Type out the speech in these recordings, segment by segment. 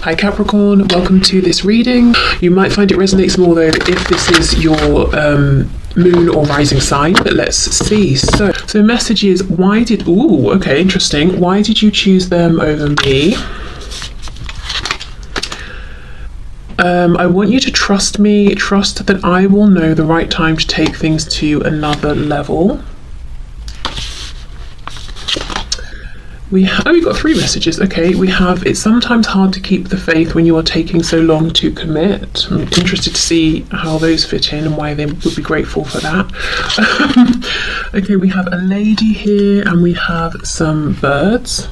Hi Capricorn, welcome to this reading. You might find it resonates more though if this is your moon or rising sign, but let's see. So the message is, okay, interesting. Why did you choose them over me? I want you to trust me, trust that I will know the right time to take things to another level. We've got three messages. Okay, we have, it's sometimes hard to keep the faith when you are taking so long to commit. I'm interested to see how those fit in and why they would be grateful for that. Okay, we have a lady here and we have some birds.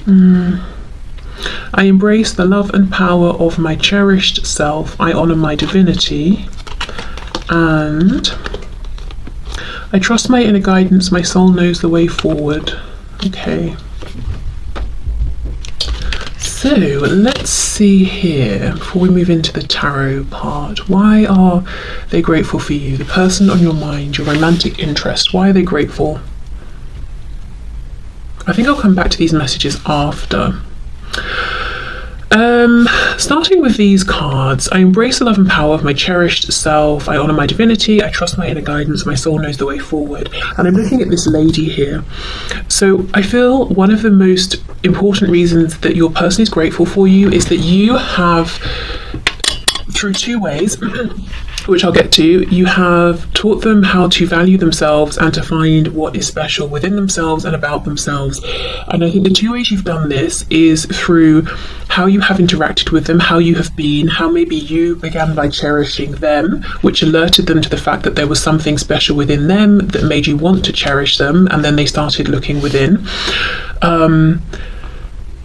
I embrace the love and power of my cherished self. I honor my divinity. And I trust my inner guidance. My soul knows the way forward. Okay. So let's see here, before we move into the tarot part, why are they grateful for you? The person on your mind, your romantic interest, why are they grateful? I think I'll come back to these messages after. Starting with these cards, I embrace the love and power of my cherished self. I honor my divinity. I trust my inner guidance. My soul knows the way forward. And I'm looking at this lady here. So I feel one of the most important reasons that your person is grateful for you is that you have, through two ways, which I'll get to, you have taught them how to value themselves and to find what is special within themselves and about themselves. And I think the two ways you've done this is through how you have interacted with them, how you have been, how maybe you began by cherishing them, which alerted them to the fact that there was something special within them that made you want to cherish them, and then they started looking within.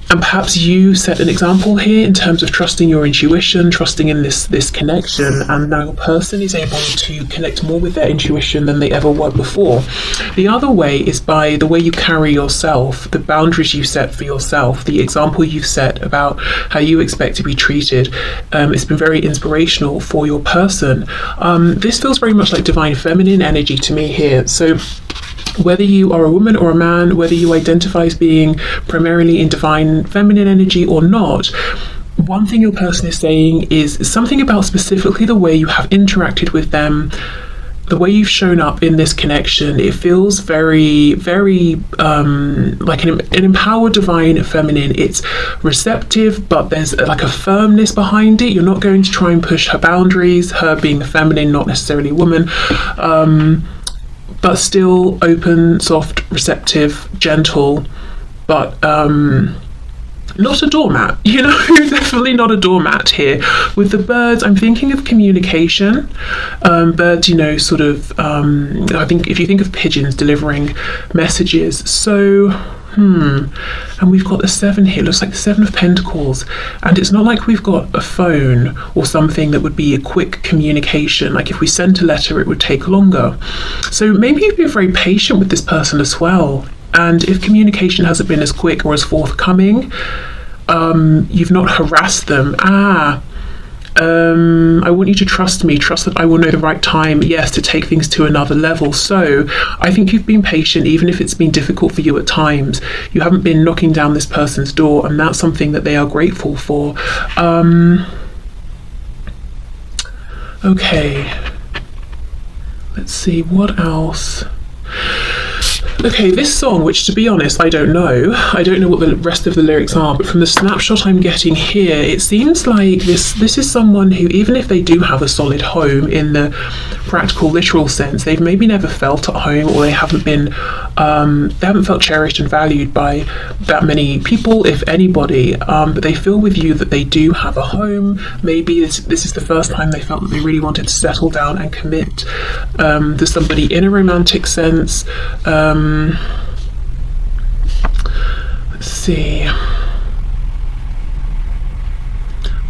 And perhaps you set an example here in terms of trusting your intuition, trusting in this connection, and now your person is able to connect more with their intuition than they ever were before. The other way is by the way you carry yourself, the boundaries you set for yourself, the example you've set about how you expect to be treated. It's been very inspirational for your person. This feels very much like divine feminine energy to me here. So whether you are a woman or a man, whether you identify as being primarily in divine feminine energy or not, one thing your person is saying is something about specifically the way you have interacted with them, the way you've shown up in this connection. It feels very, very like an empowered divine feminine. It's receptive, but there's like a firmness behind it. You're not going to try and push her boundaries, her being the feminine, not necessarily a woman. But still open, soft, receptive, gentle, but not a doormat, you know, definitely not a doormat here. With the birds, I'm thinking of communication. Birds, you know, sort of, I think if you think of pigeons delivering messages, so, and we've got the 7 here, it looks like the 7 of Pentacles, and it's not like we've got a phone or something that would be a quick communication. Like if we sent a letter, it would take longer. So maybe you've been very patient with this person as well, and if communication hasn't been as quick or as forthcoming, you've not harassed them. I want you to trust me, trust that I will know the right time, yes, to take things to another level. So I think you've been patient, even if it's been difficult for you at times. You haven't been knocking down this person's door, and that's something that they are grateful for. Okay, let's see, what else? Okay, this song, which to be honest, I don't know what the rest of the lyrics are, but from the snapshot I'm getting here, it seems like this is someone who, even if they do have a solid home in the practical, literal sense, they've maybe never felt at home, or they haven't felt cherished and valued by that many people, if anybody, but they feel with you that they do have a home. Maybe this is the first time they felt that they really wanted to settle down and commit to somebody in a romantic sense. Let's see.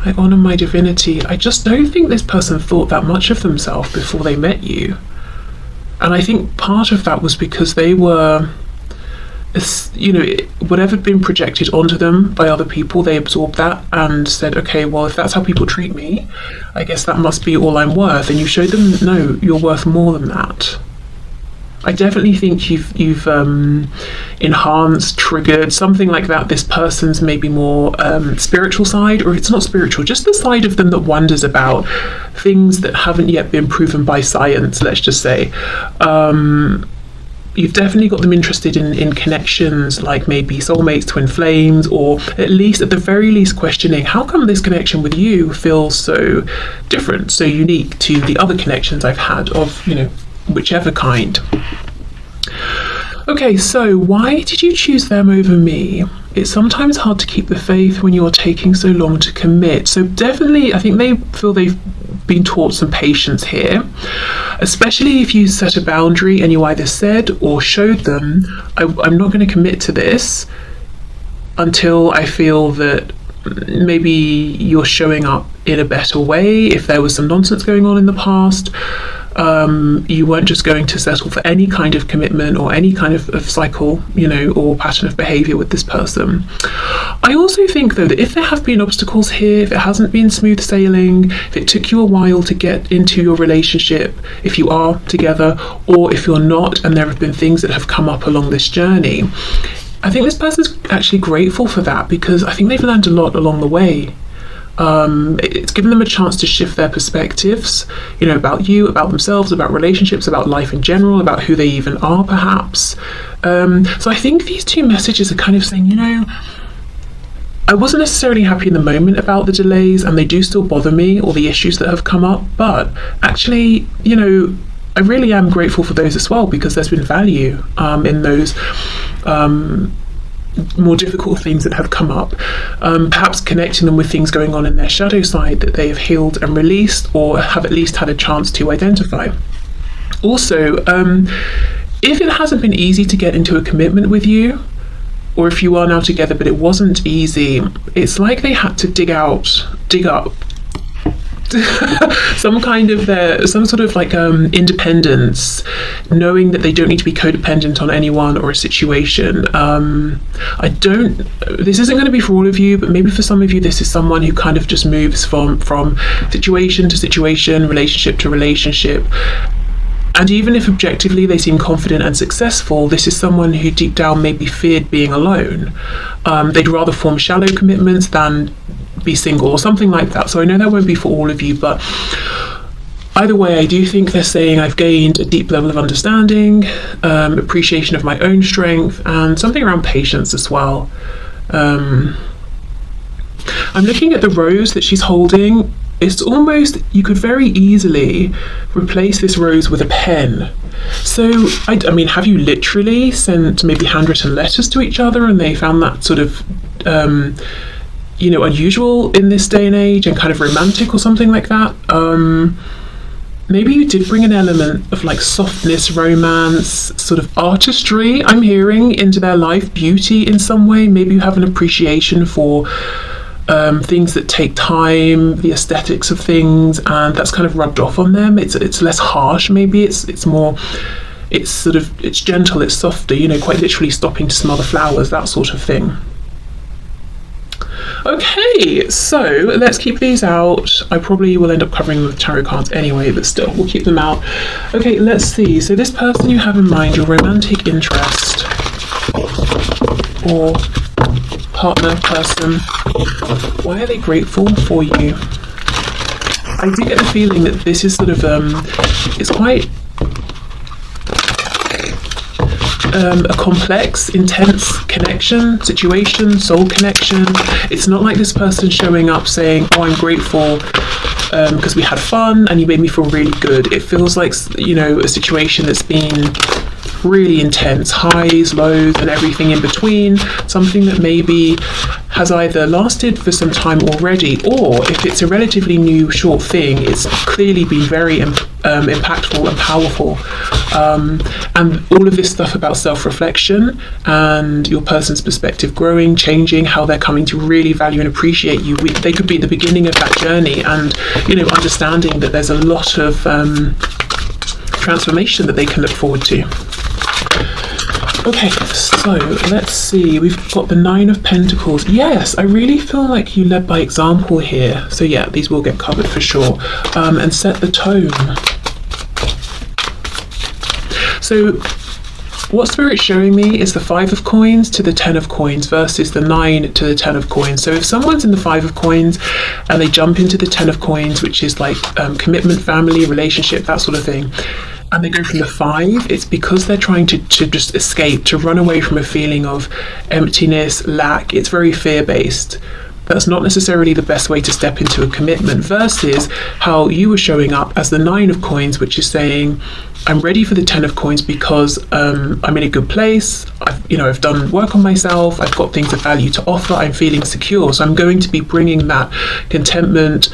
I honor my divinity. I just don't think this person thought that much of themselves before they met you. And I think part of that was because they were, you know, whatever had been projected onto them by other people, they absorbed that and said, okay, well, if that's how people treat me, I guess that must be all I'm worth. And you showed them, no, you're worth more than that. I definitely think you've enhanced, triggered something like that. This person's maybe more spiritual side, or it's not spiritual, just the side of them that wonders about things that haven't yet been proven by science, let's just say. You've definitely got them interested in connections, like maybe soulmates, twin flames, or at least, at the very least, questioning how come this connection with you feels so different, so unique to the other connections I've had of, whichever kind. Okay, so why did you choose them over me? It's sometimes hard to keep the faith when you're taking so long to commit. So definitely, I think they feel they've been taught some patience here, especially if you set a boundary and you either said or showed them, I'm not going to commit to this until I feel that maybe you're showing up in a better way. If there was some nonsense going on in the past, you weren't just going to settle for any kind of commitment or any kind of cycle, or pattern of behaviour with this person. I also think, though, that if there have been obstacles here, if it hasn't been smooth sailing, if it took you a while to get into your relationship, if you are together, or if you're not, and there have been things that have come up along this journey, I think this person's actually grateful for that, because I think they've learned a lot along the way. It's given them a chance to shift their perspectives, about you, about themselves, about relationships, about life in general, about who they even are, perhaps. So I think these two messages are kind of saying, I wasn't necessarily happy in the moment about the delays, and they do still bother me, or the issues that have come up, but actually, I really am grateful for those as well, because there's been value in those more difficult things that have come up, perhaps connecting them with things going on in their shadow side that they have healed and released, or have at least had a chance to identify. Also, if it hasn't been easy to get into a commitment with you, or if you are now together but it wasn't easy, it's like they had to dig up some sort of independence, knowing that they don't need to be codependent on anyone or a situation. This isn't going to be for all of you, but maybe for some of you this is someone who kind of just moves from situation to situation, relationship to relationship. And even if objectively they seem confident and successful, this is someone who deep down maybe feared being alone. They'd rather form shallow commitments than be single, or something like that. So I know that won't be for all of you, but either way, I do think they're saying I've gained a deep level of understanding, appreciation of my own strength, and something around patience as well. I'm looking at the rose that she's holding. It's almost, you could very easily replace this rose with a pen. So, I mean, have you literally sent maybe handwritten letters to each other and they found that sort of, unusual in this day and age and kind of romantic or something like that? Maybe you did bring an element of softness, romance, sort of artistry, I'm hearing, into their life, beauty in some way. Maybe you have an appreciation for things that take time, the aesthetics of things, and that's kind of rubbed off on them. It's less harsh, maybe. It's more, it's gentle, it's softer, quite literally stopping to smell the flowers, that sort of thing. Okay, so let's keep these out. I probably will end up covering them with tarot cards anyway, but still, we'll keep them out. Okay, let's see. So this person you have in mind, your romantic interest, or partner, person, why are they grateful for you? I do get the feeling that this is sort of, it's quite a complex, intense connection, situation, soul connection. It's not like this person showing up saying, oh, I'm grateful because we had fun and you made me feel really good. It feels like, a situation that's been really intense, highs, lows, and everything in between, something that maybe has either lasted for some time already, or if it's a relatively new short thing, it's clearly been very impactful and powerful. And all of this stuff about self-reflection and your person's perspective growing, changing, how they're coming to really value and appreciate you. They could be at the beginning of that journey, and understanding that there's a lot of transformation that they can look forward to. Okay, so let's see, we've got the 9 of Pentacles. Yes, I really feel like you led by example here. So yeah, these will get covered for sure. And set the tone. So what Spirit's showing me is the 5 of coins to the 10 of coins versus the 9 to the 10 of coins. So if someone's in the 5 of coins and they jump into the 10 of coins, which is like commitment, family, relationship, that sort of thing, and they go from the 5, it's because they're trying to just escape, to run away from a feeling of emptiness, lack. It's very fear-based. That's not necessarily the best way to step into a commitment, versus how you were showing up as the 9 of coins, which is saying, I'm ready for the 10 of coins because I'm in a good place. I've done work on myself. I've got things of value to offer. I'm feeling secure. So I'm going to be bringing that contentment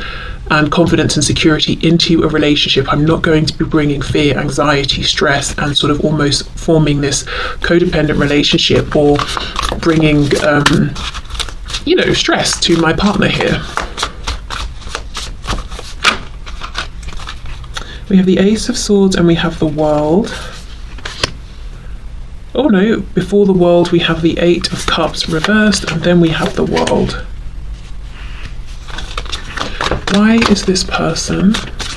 and confidence and security into a relationship. I'm not going to be bringing fear, anxiety, stress, and sort of almost forming this codependent relationship, or bringing, stress to my partner here. We have the Ace of Swords and we have the World. Oh no, before the World we have the 8 of Cups reversed, and then we have the World. Why is this person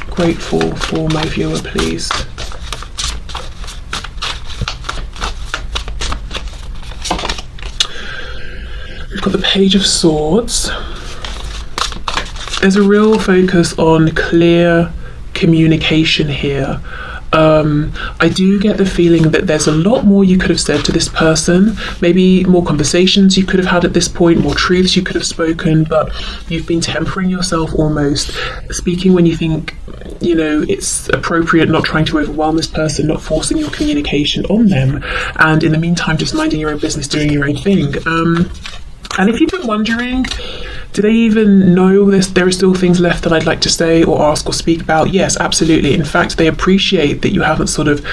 grateful for my viewer, please? We've got the Page of Swords. There's a real focus on clear communication here. I do get the feeling that there's a lot more you could have said to this person, maybe more conversations you could have had at this point, more truths you could have spoken, but you've been tempering yourself, almost speaking when you think it's appropriate, not trying to overwhelm this person, not forcing your communication on them, and in the meantime just minding your own business, doing your own thing. And if you've been wondering, do they even know this? There are still things left that I'd like to say or ask or speak about? Yes, absolutely. In fact, they appreciate that you haven't sort of,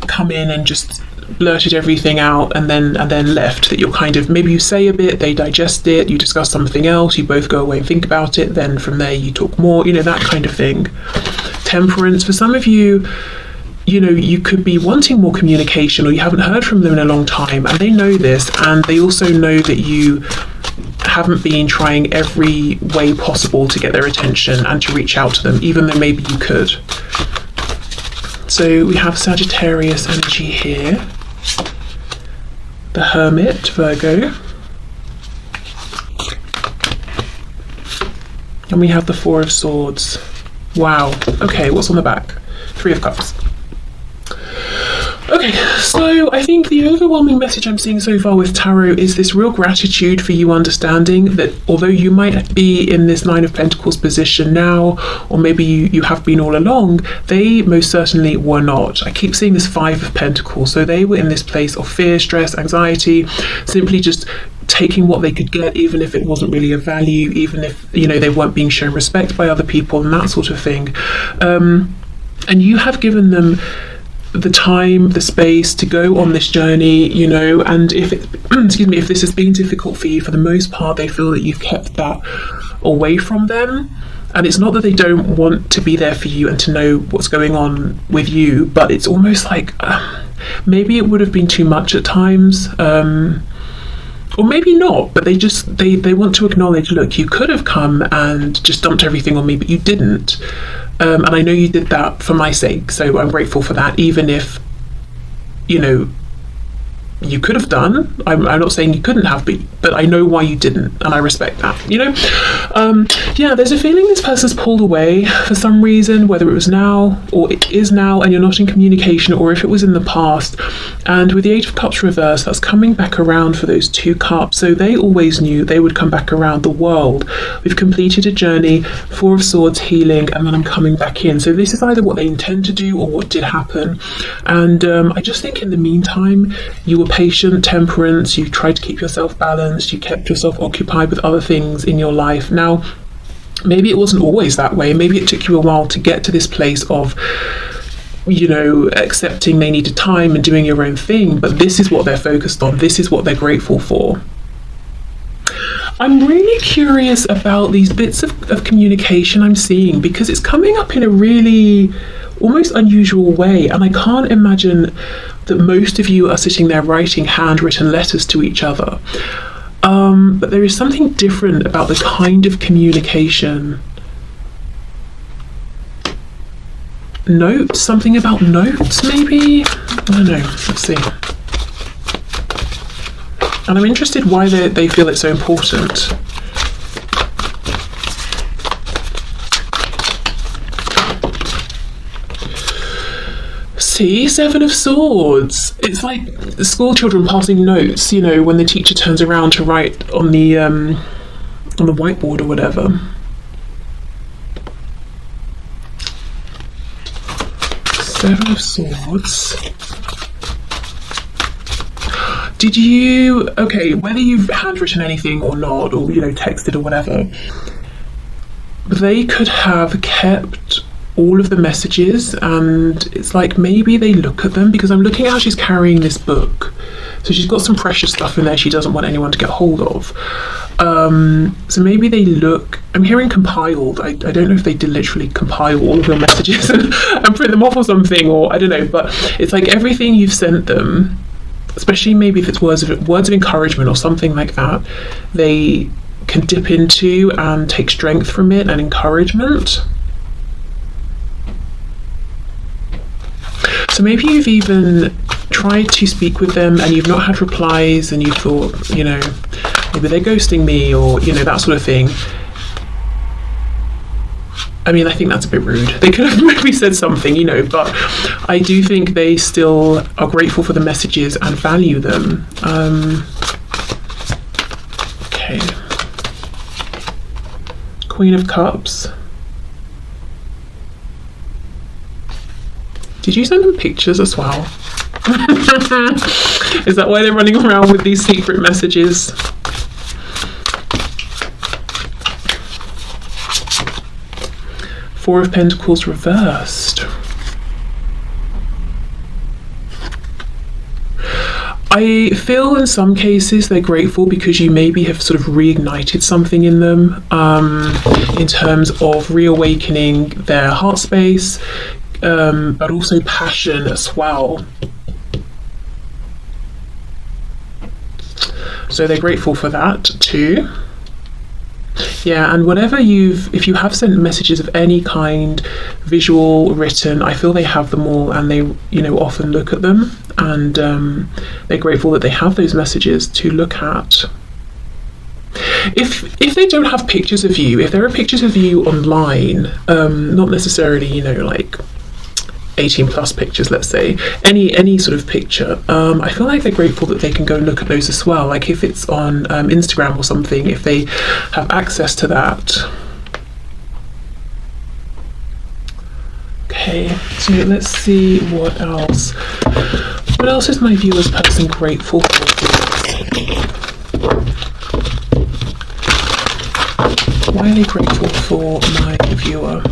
come in and just blurted everything out and then left. That you're kind of, maybe you say a bit, they digest it, you discuss something else, you both go away and think about it, then from there you talk more, that kind of thing. Temperance, for some of you, you could be wanting more communication, or you haven't heard from them in a long time, and they know this, and they also know that you haven't been trying every way possible to get their attention and to reach out to them, even though maybe you could. So we have Sagittarius energy here, the Hermit, Virgo, and we have the 4 of Swords. Wow. Okay, what's on the back? 3 of Cups. Okay, so I think the overwhelming message I'm seeing so far with Tarot is this real gratitude for you understanding that although you might be in this 9 of Pentacles position now, or maybe you have been all along, they most certainly were not. I keep seeing this 5 of Pentacles, so they were in this place of fear, stress, anxiety, simply just taking what they could get, even if it wasn't really of value, even if they weren't being shown respect by other people and that sort of thing. And you have given them the time, the space to go on this journey, and if if this has been difficult for you, for the most part they feel that you've kept that away from them. And it's not that they don't want to be there for you and to know what's going on with you, but it's almost like maybe it would have been too much at times, or maybe not, but they want to acknowledge, look, you could have come and just dumped everything on me, but you didn't. And I know you did that for my sake, so I'm grateful for that, even if, you could have done. I'm not saying you couldn't have, but I know why you didn't, and I respect that, there's a feeling this person's pulled away for some reason, whether it was now or it is now and you're not in communication, or if it was in the past. And with the 8 of Cups reversed, that's coming back around for those 2 cups, so they always knew they would come back around. The World, we've completed a journey, 4 of Swords, healing, and then I'm coming back in. So this is either what they intend to do or what did happen. And I just think in the meantime you were patient, temperance, you tried to keep yourself balanced, you kept yourself occupied with other things in your life. Now, maybe it wasn't always that way. Maybe it took you a while to get to this place of, accepting they needed time and doing your own thing, but this is what they're focused on. This is what they're grateful for. I'm really curious about these bits of communication I'm seeing, because it's coming up in a really almost unusual way, and I can't imagine that most of you are sitting there writing handwritten letters to each other. But there is something different about the kind of communication notes, something about notes maybe? I don't know, let's see. And I'm interested why they feel it's so important. See, Seven of Swords. It's like the school children passing notes, you know, when the teacher turns around to write on the whiteboard or whatever. Seven of Swords. Did you, okay, whether you've handwritten anything or not, or, you know, texted or whatever, they could have kept all of the messages, and it's like maybe they look at them, because I'm looking at how she's carrying this book. So she's got some precious stuff in there she doesn't want anyone to get hold of. So maybe they look, I'm hearing compiled. I don't know if they did literally compile all of your messages and print them off or something, or I don't know, but it's like everything you've sent them, especially maybe if it's words of encouragement or something like that, they can dip into and take strength from it and encouragement. So maybe you've even tried to speak with them and you've not had replies, and you thought, you know, maybe they're ghosting me, or, you know, that sort of thing. I mean, I think that's a bit rude. They could have maybe said something, you know, but I do think they still are grateful for the messages and value them. Okay. Queen of Cups. Did you send them pictures as well? Is that why they're running around with these secret messages? Four of Pentacles reversed. I feel in some cases they're grateful because you maybe have sort of reignited something in them, in terms of reawakening their heart space, but also passion as well. So they're grateful for that too. Yeah, and whatever if you have sent messages of any kind, visual, written, I feel they have them all, and they, you know, often look at them, and they're grateful that they have those messages to look at. If they don't have pictures of you, if there are pictures of you online, not necessarily, you know, like 18 plus pictures, let's say, any sort of picture, I feel like they're grateful that they can go and look at those as well. Like if it's on Instagram or something, if they have access to that. Okay, so let's see what else. What else is my viewer's person grateful for? Why are they grateful for my viewer?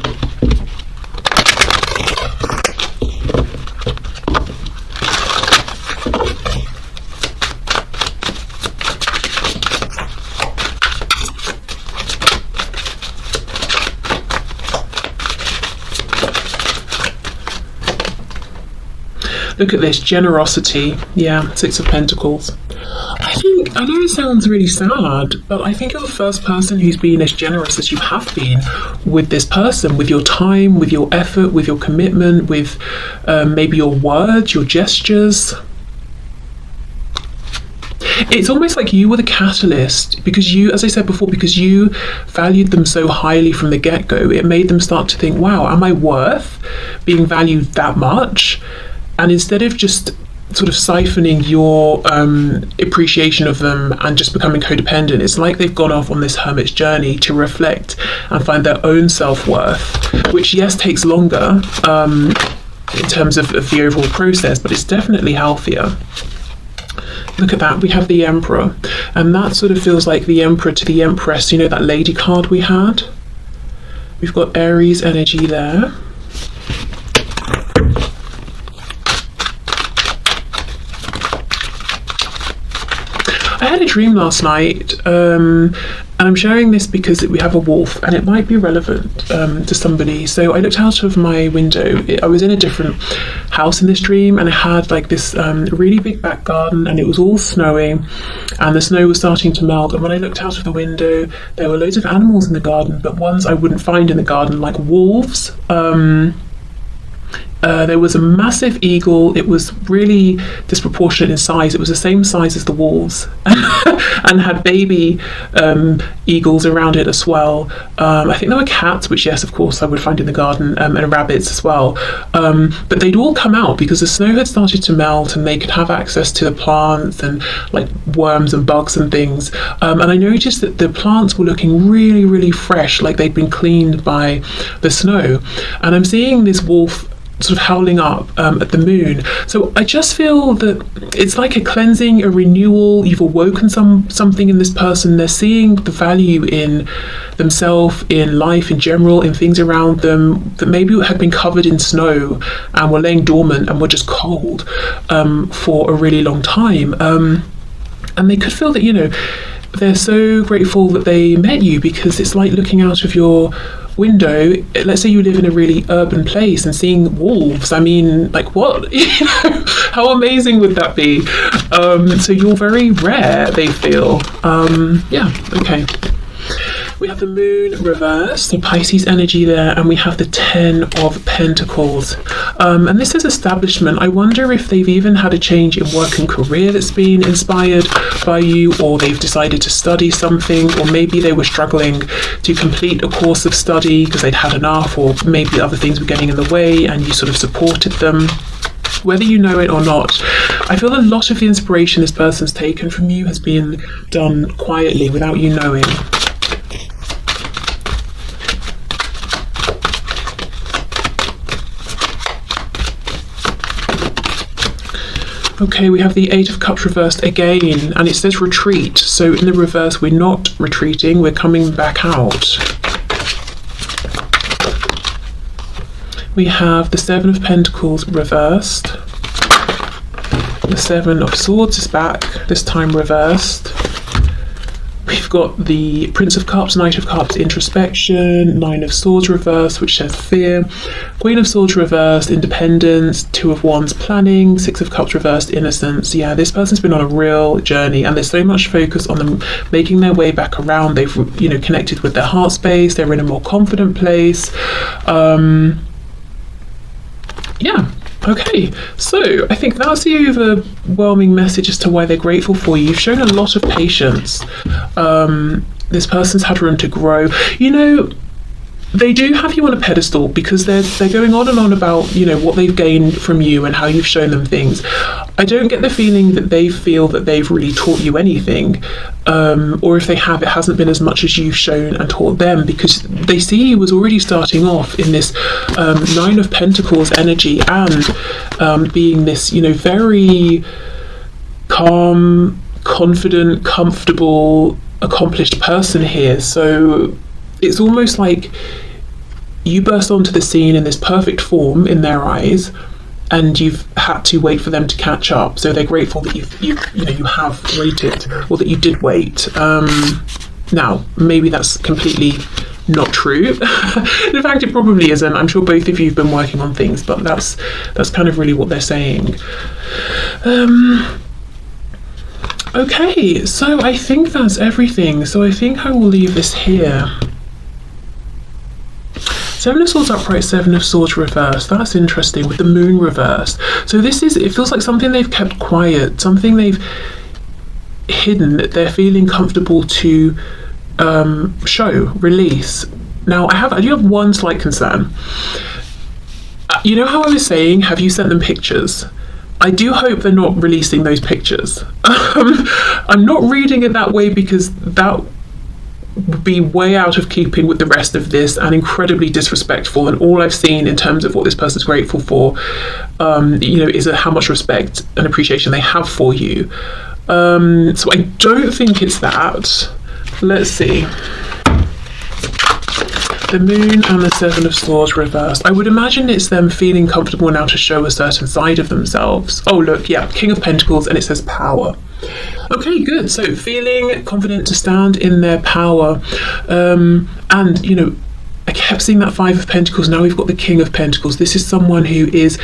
Look at this, generosity. Yeah, Six of Pentacles. I know it sounds really sad, but I think you're the first person who's been as generous as you have been with this person, with your time, with your effort, with your commitment, with maybe your words, your gestures. It's almost like you were the catalyst, because you, as I said before, because you valued them so highly from the get-go, it made them start to think, wow, am I worth being valued that much? And instead of just sort of siphoning your appreciation of them and just becoming codependent, it's like they've gone off on this hermit's journey to reflect and find their own self-worth, which, yes, takes longer in terms of the overall process, but it's definitely healthier. Look at that, we have the Emperor, and that sort of feels like the Emperor to the Empress, you know, that lady card we had? We've got Aries energy there. I had a dream last night, and I'm sharing this because we have a wolf and it might be relevant to somebody. So I looked out of my window. I was in a different house in this dream, and it had like this really big back garden, and it was all snowing, and the snow was starting to melt. And when I looked out of the window, there were loads of animals in the garden, but ones I wouldn't find in the garden, like wolves. There was a massive eagle. It was really disproportionate in size. It was the same size as the walls and had baby eagles around it as well. I think there were cats, which, yes, of course, I would find in the garden, and rabbits as well. But they'd all come out because the snow had started to melt and they could have access to the plants and like worms and bugs and things. And I noticed that the plants were looking really, really fresh, like they'd been cleaned by the snow. And I'm seeing this wolf sort of howling up at the moon. So I just feel that it's like a cleansing, a renewal. You've awoken something in this person. They're seeing the value in themselves, in life in general, in things around them that maybe had been covered in snow and were laying dormant and were just cold for a really long time. And they could feel that, you know, they're so grateful that they met you, because it's like looking out of your window. Let's say you live in a really urban place and seeing wolves. I mean, like, what? You know, how amazing would that be? So you're very rare, they feel. Yeah, okay. We have the moon reversed, so Pisces energy there, and we have the 10 of Pentacles. And this is establishment. I wonder if they've even had a change in work and career that's been inspired by you, or they've decided to study something, or maybe they were struggling to complete a course of study because they'd had enough, or maybe other things were getting in the way and you sort of supported them. Whether you know it or not, I feel a lot of the inspiration this person's taken from you has been done quietly without you knowing. Okay, we have the 8 of Cups reversed again, and it says retreat. So in the reverse, we're not retreating, we're coming back out. We have the 7 of Pentacles reversed. The 7 of Swords is back, this time reversed. We've got the Prince of Cups, Knight of Cups, introspection, 9 of Swords reversed, which says fear, Queen of Swords reversed, independence, 2 of Wands, planning, 6 of Cups reversed, innocence. Yeah, this person's been on a real journey, and there's so much focus on them making their way back around. They've, you know, connected with their heart space. They're in a more confident place. Yeah. Okay, so I think that's the overwhelming message as to why they're grateful for you. You've shown a lot of patience. This person's had room to grow. You know, they do have you on a pedestal because they're going on and on about, you know, what they've gained from you and how you've shown them things. I don't get the feeling that they feel that they've really taught you anything, or if they have, it hasn't been as much as you've shown and taught them, because they see you as already starting off in this 9 of Pentacles energy and being this, you know, very calm, confident, comfortable, accomplished person here. So it's almost like you burst onto the scene in this perfect form in their eyes, and you've had to wait for them to catch up. So they're grateful that you have waited, or that you did wait. Now, maybe that's completely not true. In fact, it probably isn't. I'm sure both of you have been working on things, but that's kind of really what they're saying. Okay, so I think that's everything. So I think I will leave this here. 7 of Swords upright, 7 of Swords reversed. That's interesting, with the moon reversed. So it feels like something they've kept quiet, something they've hidden that they're feeling comfortable to show, release. Now, I do have one slight concern. You know how I was saying, have you sent them pictures? I do hope they're not releasing those pictures. I'm not reading it that way, because that would be way out of keeping with the rest of this and incredibly disrespectful. And all I've seen in terms of what this person's grateful for, is how much respect and appreciation they have for you. So I don't think it's that. Let's see. The moon and the 7 of Swords reversed. I would imagine it's them feeling comfortable now to show a certain side of themselves. Oh, look, yeah, King of Pentacles, and it says power. Okay, good. So feeling confident to stand in their power. And, I kept seeing that 5 of Pentacles. Now we've got the King of Pentacles. This is someone who is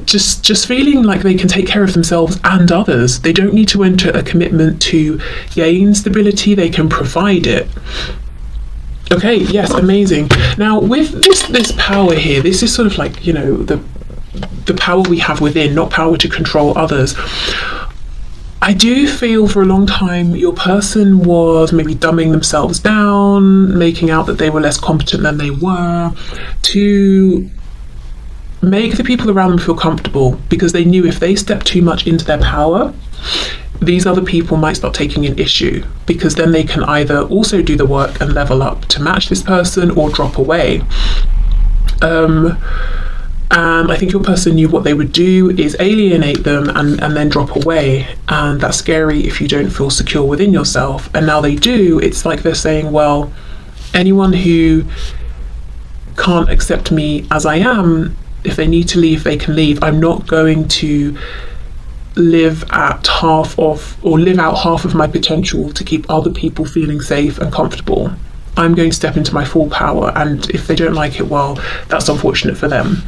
just feeling like they can take care of themselves and others. They don't need to enter a commitment to gain stability. They can provide it. Okay, yes, amazing. Now with this power here, this is sort of like, you know, the power we have within, not power to control others. I do feel for a long time your person was maybe dumbing themselves down, making out that they were less competent than they were, to make the people around them feel comfortable, because they knew if they stepped too much into their power, these other people might start taking an issue, because then they can either also do the work and level up to match this person or drop away. And I think your person knew what they would do is alienate them and then drop away. And that's scary if you don't feel secure within yourself. And now they do. It's like they're saying, well, anyone who can't accept me as I am, if they need to leave, they can leave. I'm not going to live out half of my potential to keep other people feeling safe and comfortable. I'm going to step into my full power, and if they don't like it, well, that's unfortunate for them.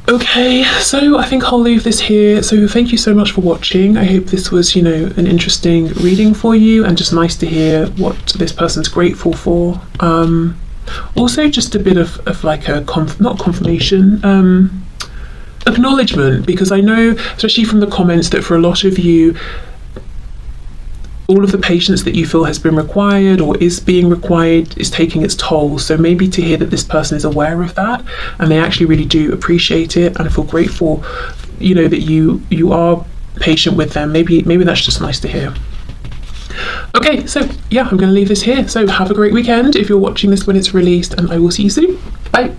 Okay, so I think I'll leave this here. So thank you so much for watching. I hope this was, you know, an interesting reading for you, and just nice to hear what this person's grateful for. Also just a bit of like a not confirmation, acknowledgement, because I know, especially from the comments, that for a lot of you, all of the patience that you feel has been required or is being required is taking its toll. So maybe to hear that this person is aware of that and they actually really do appreciate it and feel grateful, you know, that you are patient with them. Maybe that's just nice to hear. Okay, so yeah, I'm going to leave this here. So have a great weekend if you're watching this when it's released, and I will see you soon. Bye.